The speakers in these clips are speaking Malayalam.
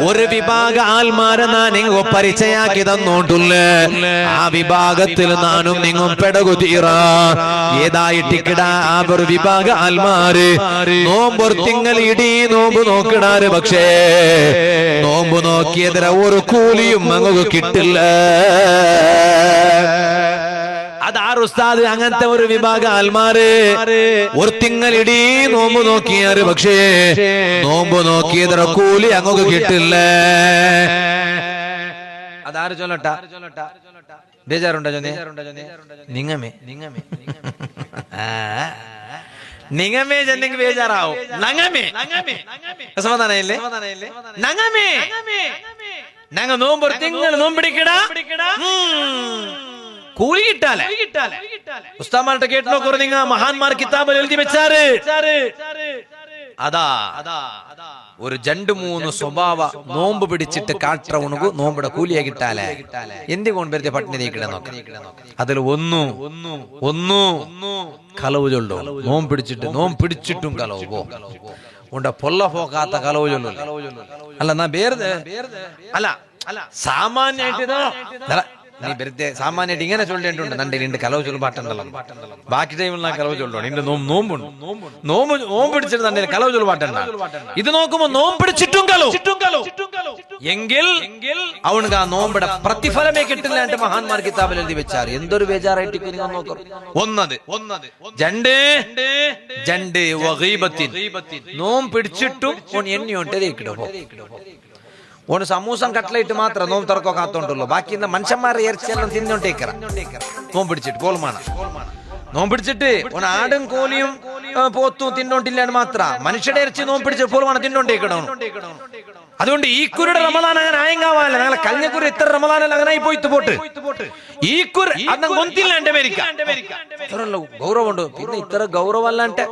ഒരു വിഭാഗ ആൽമാരെ ഞാൻ നിങ്ങൾ പരിചയാക്കി തന്നോണ്ടുള്ള ആ വിഭാഗത്തിൽ നാനും നിങ്ങും പെടകുതീറ ഏതായിട്ടിക്കിട ആ ഒരു വിഭാഗ ആൽമാര് നോമ്പൊരു തിങ്കൾ ഇടീ നോമ്പ് നോക്കിടാറ് പക്ഷേ നോമ്പ് നോക്കിയതിര ഒരു കൂലിയും അങ്ങ് കിട്ടില്ല. അതാറ് ഉസ്താദ് അങ്ങനത്തെ ഒരു വിഭാഗ ആൽമാര് ഒരു തിങ്കളിടീ നോമ്പ് നോക്കിയാറ് പക്ഷേ നോമ്പ് നോക്കിയതിര കൂലി അങ്ങ് കിട്ടില്ല. അതാര് ചൊല്ലട്ട ബേജാറുണ്ടോ നിങ്ങമേ നിങ്ങമേ ചെന്നെങ്കിൽ ബേജാറാവും. സമാധാനല്ലേ നങ്ങമേ ഞങ്ങ നോമ്പൊരു തിങ്കൾ നോമ്പിടിക്കടാ കൂലി കിട്ടാലേ. ഉസ്താമാരുടെ കേട്ട് നോക്കൂ, നിങ്ങൾ മഹാന്മാർ കിതാബിൽ എഴുതി വെച്ചാറ് അതാ ഒരു 2-3 സ്വഭാവ നോമ്പ് പിടിച്ചിട്ട് കാട്ട ഉണകു നോമ്പിടെ കൂലിയെ കിട്ടാലേ എന്തുകൊണ്ട് വെറുതെ പട്ടിണി നീക്കിടാൻ നോക്ക. അതിൽ ഒന്നു കലവ് ചൊല്ലോ. നോമ്പ് പിടിച്ചിട്ടും കലവ് ഉണ്ട പൊല്ല പോക്കാത്ത കലവ് ചൊല്ലോ. അല്ല നാ വേറെ അല്ല സാമാന്യായിട്ട് നീ വെറുതെ സാമാന്യമായിട്ട് ഇങ്ങനെ ചൊല്ലേണ്ടുണ്ട് നന്റെ രണ്ട് കലവ് ചൊല്ലും പാട്ടുണ്ടല്ലോ. ബാക്കി ടൈമിൽ ഞാൻ കലവ് ചൊല്ലോ. നിന്റെ നോമ്പുണ്ട് നോമ്പ് പിടിച്ചിട്ട് നന്റെ കലവ് ചൊല്ലു പാട്ടുണ്ട്. ഇത് നോക്കുമ്പോ നോമ്പ് പിടിച്ചിട്ടും എങ്കിൽ അവനക്ക് ആ നോമ്പിടെ പ്രതിഫലമേ കിട്ടില്ല. എന്റെ മഹാന്മാർ കിതാബിൽ എഴുതി വെച്ചാൽ എന്തൊരു ബേജാറായിട്ട് നിങ്ങൾ നോക്കും. നോമ്പ് പിടിച്ചിട്ടും എണ്ണിയോട്ടേക്കിടോ ഓന് സമൂസം കട്ട്ലൈറ്റ് മാത്രം നോമ്പ് തുറക്കോ കാത്തോണ്ടുള്ളൂ. ബാക്കി മനുഷ്യന്മാരെ ഇറച്ചിയെല്ലാം തിന്നോണ്ടേക്കറ നോമ്പ് പിടിച്ചിട്ട് പോലുമാണ്. നോമ്പ് പിടിച്ചിട്ട് ഓന് ആടും കോലിയും പോത്തും തിന്നോണ്ടില്ലാണ്ട് മാത്ര മനുഷ്യരുടെ ഇറച്ചി നോമ്പ് പിടിച്ചിട്ട് പോലുമാണ് തിന്നോണ്ടേക്കിടണം. അതുകൊണ്ട് ഈ കുരുടെ റമദാൻ അങ്ങനെ ആയങ്കാവാല്ല. ഞങ്ങളെ കഞ്ഞക്കുരു ഇത്ര റമദാനല്ല അങ്ങനെ ആയി പോയിട്ട് പോട്ട് ഈ കുർ അന്ന് ഗൊന്തില്ല എന്റെ പേരിക്ക ഗൗരവമുണ്ട്. പിന്നെ ഇത്ര ഗൗരവല്ലാണ്ട്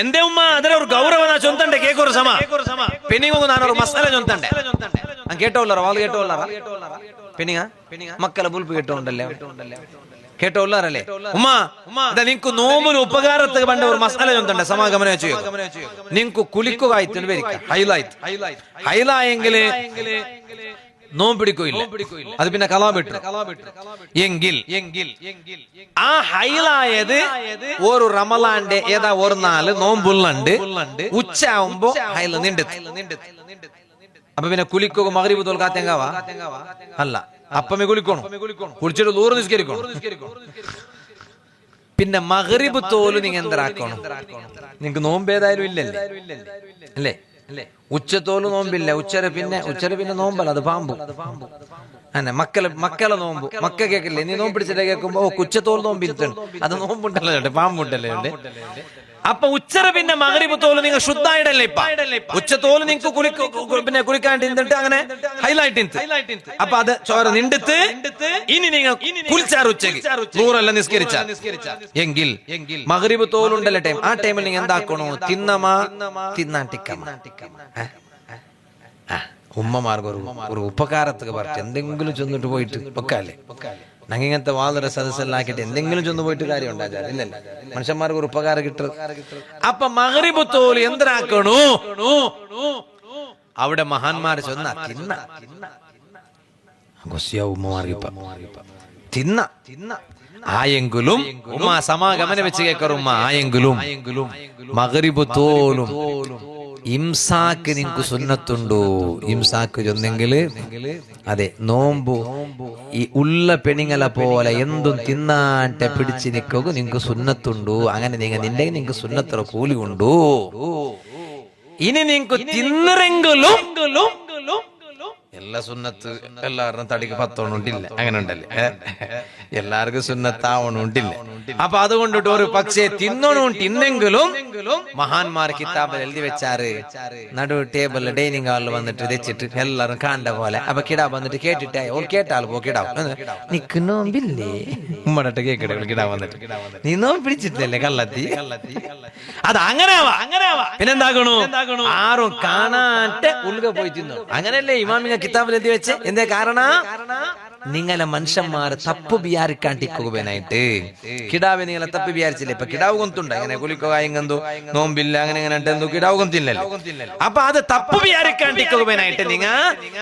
എന്റെ ഉമ്മ അതിലെ ഒരു ഗൗരവ ನಾ ಚೊಂತಂಡೆ ಕೇಕೋರು ಸಮ ಪೆನಿಂಗು ನಾನು ಮಸಾಲೆ ಚೊಂತಂಡೆ ನಾನು ಕೇಟೋಲ್ಲರ ವಾಲ್ ಕೇಟೋಲ್ಲರ ಪೆನಿಂಗ ಮಕ್ಕಳ ಬುಲ್ಪು ಕೇಟೋണ്ടല്ലേ കേട്ടോല്ലാറല്ലേ ഉമ്മ അതാ നിങ്ങക്ക് നോമ്പിന് ഉപകാരത്തിന് പണ്ട ഒരു മസാല ചൊന്തണ്ടേ സമാഗമന ചെയ്യോ നിങ്ങക്ക് കുലിക്കുക ആയിത്തിന് വരിക ഹൈലായെങ്കില് നോമ്പിടിക്കില്ല. അത് പിന്നെ കലാപിട്ടു എങ്കിൽ ആ ഹൈലായത് ഒരു റമലാന്റെ ഏതാ ഒരു നാല് നോമ്പുള്ളുണ്ട് ഉച്ചയാവുമ്പോ ഹൈല നിണ്ടെത്തി. അപ്പൊ പിന്നെ കുലിക്കുക മഗ്രിബ് തോൽക്കാത്തെങ്കാവാ അല്ല അപ്പമേ കുളിക്കണം. കുളിച്ചിട്ട് ദൂരം നിസ്കരിക്കണം. പിന്നെ മഗ്രിബ് തോല് നിങ്ങൾ എന്തരാക്കണം? നിങ്ങക്ക് നോമ്പ് ഏതായാലും ഇല്ലല്ലേ അല്ലേ? ഉച്ചത്തോല് നോമ്പില്ല. ഉച്ചര പിന്നെ നോമ്പല്ല, അത് പാമ്പു അന്നെ മക്കളെ നോമ്പ് മക്ക കേക്കില്ലേ? നീ നോമ്പ് പിടിച്ചിട്ട് കേൾക്കുമ്പോ ഉച്ചത്തോല് നോമ്പിരുത്തണം. അത് നോമ്പുണ്ടല്ലോ ചേട്ടൻ, പാമ്പുണ്ടല്ലേ ഉണ്ട്. അപ്പൊ ഉച്ചര പിന്നെ മഗ്രിബ് തോല് നിങ്ങൾ ശുദ്ധായിടല്ലേ ഇപ്പൊ ഉച്ചത്തോല് നിങ്ങൾക്ക് പിന്നെ കുളിക്കാണ്ട് നിന്നിട്ട് അങ്ങനെ ഹൈലൈറ്റ്. അപ്പൊ അത് ചോര നിണ്ടിട്ട് ഇനി നിങ്ങൾ കുളിച്ചാറ് ഉച്ചക്ക് നൂറല്ല നിസ്കരിച്ച എങ്കിൽ മഗ്രിബ് തോലുണ്ടല്ലേ ടൈം. ആ ടൈമിൽ നിങ്ങൾ എന്താക്കണോ? തിന്നാട്ടിക്കമ്മ ഉമ്മമാർക്ക് ഒരു ഉപകാരത്തൊക്കെ പറഞ്ഞു എന്തെങ്കിലും ചെന്നിട്ട് പോയിട്ട് വെക്കാല്ലേ. ഞങ്ങൾ ഇങ്ങനത്തെ വളരെ സദസ്സെല്ലാക്കിട്ട് എന്തെങ്കിലും ചെന്ന് പോയിട്ട് കാര്യം ഉണ്ടാകാറ് ഇല്ലല്ലോ. മനുഷ്യന്മാർക്ക് ഒരു ഉപകാരം കിട്ടും. അപ്പൊ മഗ്രിബ് തോല് എന്താക്കണു? അവിടെ മഹാന്മാര് ചൊന്ന തിന്ന ആയെങ്കിലും ഉമ്മ സമാഗമന വെച്ച് കേക്കറ ഉമ്മ ആയെങ്കിലും മഗ്രിബ് തോലും ഇംസാക്ക് നിങ്ങക്ക് സുന്നത്തുണ്ടോ? ഇംസാക്ക് ചൊന്നെങ്കില് അതെ നോമ്പു ഈ ഉള്ള പെണിങ്ങളെ പോലെ എന്തും തിന്നാട്ടെ പിടിച്ച് നിൽക്കുക നിങ്ങക്ക് സുന്നത്തുണ്ടോ? അങ്ങനെ നിങ്ങക്ക് സുന്നത്ര കൂലി ഉണ്ടോ? ഇനി നിങ്ങക്ക് തിന്നറെങ്കിലും എല്ലാ സുന്നത്ത് എല്ലാവരും തടിക്ക് 10 ഉണ്ടില്ല, അങ്ങനെ ഉണ്ടല്ലേ? എല്ലാവർക്കും സുന്നത്താവണുണ്ടില്ല. അപ്പൊ അതുകൊണ്ടിട്ട് ഒരു പക്ഷേ തിന്നെങ്കിലും മഹാന്മാർ കിതാബിൽ എഴുതി വെച്ചാറ് നടു ടേബിളിൽ ഡൈനിങ് ഹാളിൽ വന്നിട്ട് വെച്ചിട്ട് എല്ലാവരും കാണണ്ട പോലെ. അപ്പൊ കിടാ വന്നിട്ട് കേട്ടിട്ടായി ഓൾ കേട്ടാൽ പോ കിടാവും നിക്ക് നോമ്പില്ലേ ഉമ്മടട്ട് കേക്കിട കിടാ വന്നിട്ട് നീ നോമ്പ് പിടിച്ചിട്ടില്ലേ കള്ളത്തി. അത് അങ്ങനെ പിന്നെന്താകണു? ആരും കാണാട്ടെ ഉൾക പോയി തിന്നു. അങ്ങനെയല്ലേ ഇമാമിങ്ങ കിതാബിൽ എഴുതി വെച്ച്. എന്തേ കാരണം? നിങ്ങളെ മനുഷ്യന്മാർ തപ്പ് വിചാരിക്കാണ്ടിരിക്കുവാനായിട്ട് കിടാവ് നിങ്ങളെ തപ്പ് വിചാരിച്ചില്ലേ? ഇപ്പൊ കിടാവ് കൊന്തുണ്ട് അങ്ങനെ കുലിക്കോ കായങ്കന്തോ നോമ്പില്ല അങ്ങനെ അങ്ങനെ എന്തോ കിടാവ് കൊന്തില്ലല്ലോ. അപ്പൊ അത് തപ്പ് വിചാരിക്കാണ്ടിരിക്കുവാനായിട്ട് നിങ്ങൾ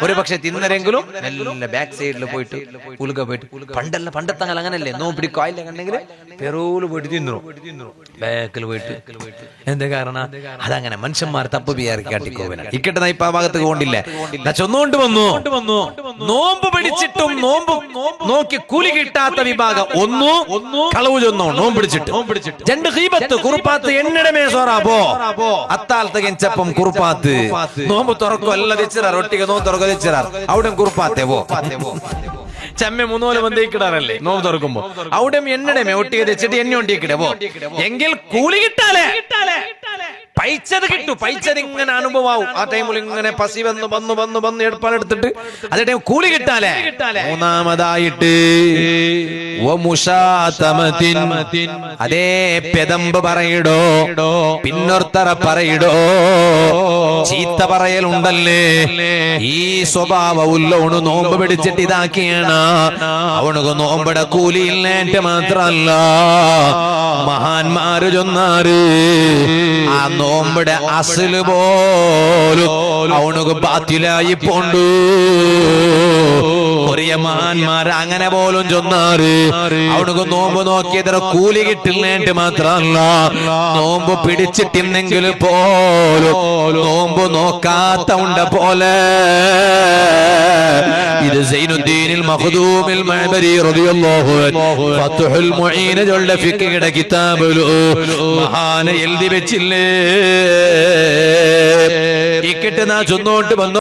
ഒരു പക്ഷെ തിന്നരെങ്കിലും നല്ല ബാക്ക് സൈഡിൽ പോയിട്ട് കുലുക പോയിട്ട് പണ്ടത്തെ അങ്ങനല്ലേ നോമ്പ് പിടിക്കോ ആയില്ല കണ്ടെങ്കിൽ പെറൂല് പോയിട്ട് തിന്നു ബാക്കിൽ പോയിട്ട് എന്താ കാരണം അതങ്ങനെ മനുഷ്യന്മാർ തപ്പ് വിചാരിക്കാണ്ടിരിക്കുവാനാണ്. ഇക്കട്ടെ ഇപ്പൊ ആ ഭാഗത്ത് കൊണ്ടില്ല ചൊന്നുകൊണ്ട് വന്നു നോമ്പ് പിടിച്ചിട്ടും നോമ്പ് നോക്കി കൂലി കിട്ടാത്ത വിഭാഗം ഒന്നു കളവ് ചൊന്നോ നോമ്പ് പിടിച്ചിട്ട് രണ്ട് ഗീബത്ത് കുറുപ്പാത്ത് എണ്ണയുടെ മേസോറാപ്പോ അത്താലത്ത് കെഞ്ചപ്പം കുറുപ്പാത്ത് നോമ്പ് തുറക്കോ എല്ലാം തെച്ചിറാർ ഒട്ടിക നോമ്പ് തുറക്കോ തെച്ചിറാർ അവിടെ കുറുപ്പാത്തേ പോ ചെമ്മ മൂന്നോലെ ബന്ധിക്കിടാറല്ലേ നോമ്പ് തുറക്കുമ്പോ അവിടെ എണ്ണയുടെ ഒട്ടിക തെച്ചിട്ട് എണ്ണ ഒട്ടിക്കിടേ പോ എങ്കിൽ കൂലി കിട്ടാലേ പൈച്ചത് കിട്ടു പൈച്ചത് ഇങ്ങനെ അനുഭവമാവും. ആ ടൈമിൽ ഇങ്ങനെ പസി വന്ന് എടുപ്പാനെടുത്തിട്ട് അതേ ടൈം കൂലി കിട്ടാലേ. മൂന്നാമതായിട്ട് അതേ പെദമ്പ് പറയിടോ പിന്നൊർത്തറ പറയിടോ ചീത്ത പറയലുണ്ടല്ലേ ഈ സ്വഭാവമുള്ളവണ് നോമ്പ് പിടിച്ചിട്ട് ഇതാക്കിയാണ് അവനക്ക് നോമ്പടെ കൂലിയില്ലേറ്റ് മാത്രല്ല മഹാന്മാര് ചൊന്നാറ് ആ നോമ്പടെ അസല് പോലും അവനക്ക് ബാത്തിലായി പോണ്ടു. കൊറിയ മഹാന്മാര് അങ്ങനെ പോലും ചൊന്നാറ് അവനക്ക് നോമ്പ് നോക്കിയത്ര കൂലി കിട്ടില്ലേറ്റ് മാത്രല്ല നോമ്പ് പിടിച്ചിട്ടിന്നെങ്കിൽ പോലും നോമ്പ് നോക്കാത്ത ഉണ്ട പോലെ. ഇത് സൈനുദ്ദീനിൽ മഖ്ദൂമിൽ മഅബരി റളിയല്ലാഹു അൻഹു ഫത്ഹുൽ മുഈന ജൽദ ഫിഖിയുടെ കിതാബിൽ മഹാന എഴുതി വെച്ചില്ലേ. ഇക്കട്ടെ നാ ചൊന്നോട്ട് വന്നു